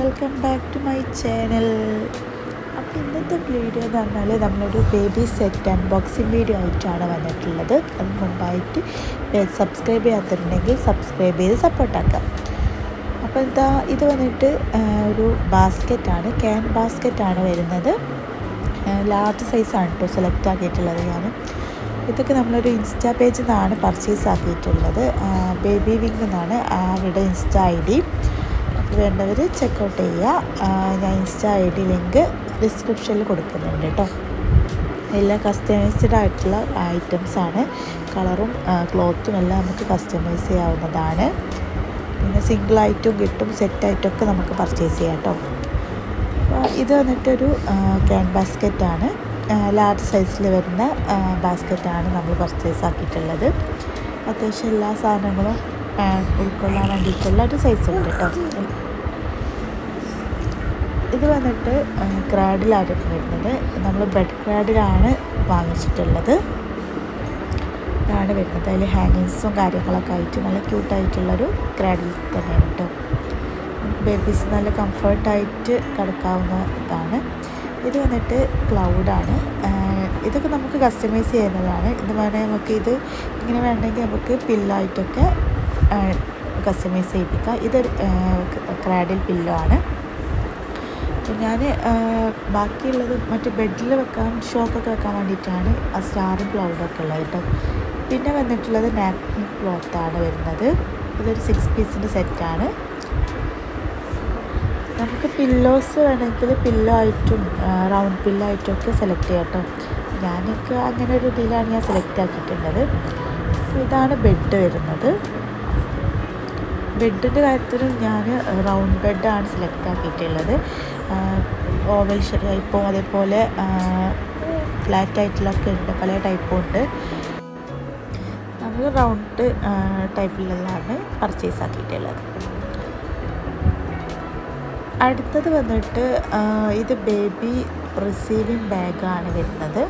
Welcome back to my channel. അപ്പോൾ ഇന്നത്തെ video എന്ന് പറഞ്ഞാൽ നമ്മളൊരു ബേബി സെറ്റ് അൺബോക്സിങ് വീഡിയോ ആയിട്ടാണ് വന്നിട്ടുള്ളത്. അതിന് മുമ്പായിട്ട് സബ്സ്ക്രൈബ് ചെയ്യാത്തിട്ടുണ്ടെങ്കിൽ സബ്സ്ക്രൈബ് ചെയ്ത് സപ്പോർട്ടാക്കാം. അപ്പോൾ ഇത് വന്നിട്ട് ഒരു ബാസ്ക്കറ്റാണ്, ക്യാൻ ബാസ്ക്കറ്റാണ് വരുന്നത്. ലാർജ് സൈസാണ് കേട്ടോ സെലക്ട് ആക്കിയിട്ടുള്ളത്. ഇതൊക്കെ നമ്മളൊരു ഇൻസ്റ്റാ പേജിൽ നിന്നാണ് പർച്ചേസ് ആക്കിയിട്ടുള്ളത്. ബേബി വിങ് എന്നാണ് അവരുടെ ഇൻസ്റ്റാ ID. അപ്പോൾ വേണ്ടവർ ചെക്കൗട്ട് ചെയ്യുക. ഞാൻ ഇൻസ്റ്റാ ID ലിങ്ക് ഡിസ്ക്രിപ്ഷനിൽ കൊടുക്കുന്നുണ്ട് കേട്ടോ. എല്ലാം കസ്റ്റമൈസ്ഡ് ആയിട്ടുള്ള ഐറ്റംസാണ്. കളറും ക്ലോത്തും എല്ലാം നമുക്ക് കസ്റ്റമൈസ് ചെയ്യാവുന്നതാണ്. പിന്നെ സിംഗിളായിട്ടും കിട്ടും, സെറ്റായിട്ടൊക്കെ നമുക്ക് പർച്ചേസ് ചെയ്യാം കേട്ടോ. അപ്പോൾ ഇത് വന്നിട്ടൊരു ക്യാൻ ബാസ്ക്കറ്റാണ്. ലാർജ് സൈസിൽ വരുന്ന ബാസ്ക്കറ്റാണ് നമ്മൾ പർച്ചേസ് ആക്കിയിട്ടുള്ളത്. അത്യാവശ്യം എല്ലാ സാധനങ്ങളും ഉൾക്കൊള്ളാൻ വേണ്ടിയിട്ടുള്ള ഒരു സൈസ് ഉണ്ട് കേട്ടോ. ഇത് വന്നിട്ട് ക്രാഡിലാണ് വരുന്നത്. നമ്മൾ ബെഡ് ക്രാഡിലാണ് വാങ്ങിച്ചിട്ടുള്ളത്. ഇതാണ് വരുന്നത്. അതിൽ ഹാങ്ങിങ്സും കാര്യങ്ങളൊക്കെ ആയിട്ട് നല്ല ക്യൂട്ടായിട്ടുള്ളൊരു ക്രാഡിൽ തന്നെയാണ് കേട്ടോ. ബേബീസ് നല്ല കംഫർട്ടായിട്ട് കിടക്കാവുന്ന ഇതാണ്. ഇത് വന്നിട്ട് ക്ലൗഡാണ്. ഇതൊക്കെ നമുക്ക് കസ്റ്റമൈസ് ചെയ്യുന്നതാണ്. ഇത് വേണമെങ്കിൽ നമുക്ക് ഇങ്ങനെ വേണമെങ്കിൽ നമുക്ക് പില്ലായിട്ടൊക്കെ കസ്റ്റമൈസ് ചെയ്യിപ്പിക്കാം. ഇത് ക്രാഡിൽ പില്ലോ ആണ്. അപ്പോൾ ഞാൻ ബാക്കിയുള്ളത് മറ്റേ ബെഡിൽ വെക്കാൻ ഷോക്കൊക്കെ വെക്കാൻ വേണ്ടിയിട്ടാണ് ആ സ്റ്റാറും ക്ലൗഡൊക്കെ ഉള്ളത് കേട്ടോ. പിന്നെ വന്നിട്ടുള്ളത് നാപ്കിൻ ക്ലോത്താണ് വരുന്നത്. ഇതൊരു 6 പീസിൻ്റെ സെറ്റാണ്. നമുക്ക് പില്ലോസ് വേണമെങ്കിൽ പില്ലോ ആയിട്ടും റൗണ്ട് പില്ലോ ആയിട്ടും ഒക്കെ സെലക്ട് ചെയ്യാം കേട്ടോ. ഞാനൊക്കെ അങ്ങനെ ഒരു ഇതിലാണ് ഞാൻ സെലക്ട് ആക്കിയിട്ടുള്ളത്. ഇതാണ് ബെഡ് വരുന്നത്. ബെഡിൻ്റെ കാര്യത്തിൽ ഞാൻ റൗണ്ട് ബെഡാണ് സെലക്ട് ആക്കിയിട്ടുള്ളത്. ഓവൽ ടൈപ്പും അതേപോലെ ഫ്ലാറ്റ് ആയിട്ടുള്ളൊക്കെ ഉണ്ട്, പല ടൈപ്പും ഉണ്ട്. നമ്മൾ റൗണ്ട് ടൈപ്പിലുള്ളതാണ് പർച്ചേസ് ആക്കിയിട്ടുള്ളത്. അടുത്തത് വന്നിട്ട് ഇത് ബേബി റിസീവിങ് ബാഗാണ് വരുന്നത്.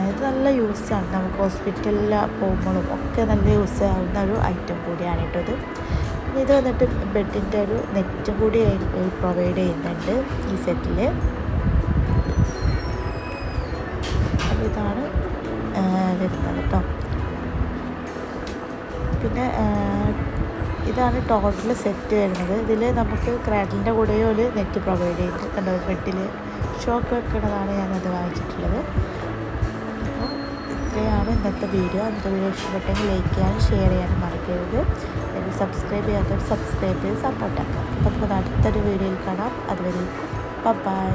ഇത് നല്ല യൂസാണ്. നമുക്ക് ഹോസ്പിറ്റലിൽ പോകുമ്പോഴും ഒക്കെ നല്ല യൂസ് ആവുന്ന ഒരു ഐറ്റം കൂടിയാണ് കേട്ടത്. ഇത് വന്നിട്ട് ബെഡിൻ്റെ ഒരു നെറ്റും കൂടി പ്രൊവൈഡ് ചെയ്യുന്നുണ്ട് ഈ സെറ്റിൽ. അപ്പോൾ ഇതാണ് വരുന്നത് കേട്ടോ. പിന്നെ ഇതാണ് ടോട്ടൽ സെറ്റ് വരുന്നത്. ഇതിൽ നമുക്ക് ക്രാഡിലിൻ്റെ കൂടെയോ ഒരു നെറ്റ് പ്രൊവൈഡ് ചെയ്ത് കണ്ടോ. ബെഡിൽ ഷോക്ക് വെക്കുന്നതാണ് ഞാനത് വാങ്ങിച്ചിട്ടുള്ളത്. അപ്പോൾ ഇത്രയാണ് ഇന്നത്തെ വീഡിയോ. ഇഷ്ടപ്പെട്ടെങ്കിൽ ലൈക്ക് ചെയ്യാനും ഷെയർ ചെയ്യാനും മറക്കരുത്. സബ്സ്ക്രൈബ് ചെയ്യാത്തവർ സബ്സ്ക്രൈബ് ചെയ്ത് സപ്പോർട്ടാക്കാം. അപ്പോൾ നമുക്ക് അടുത്തൊരു വീഡിയോയിൽ കാണാം. അതുവരെ ബൈ.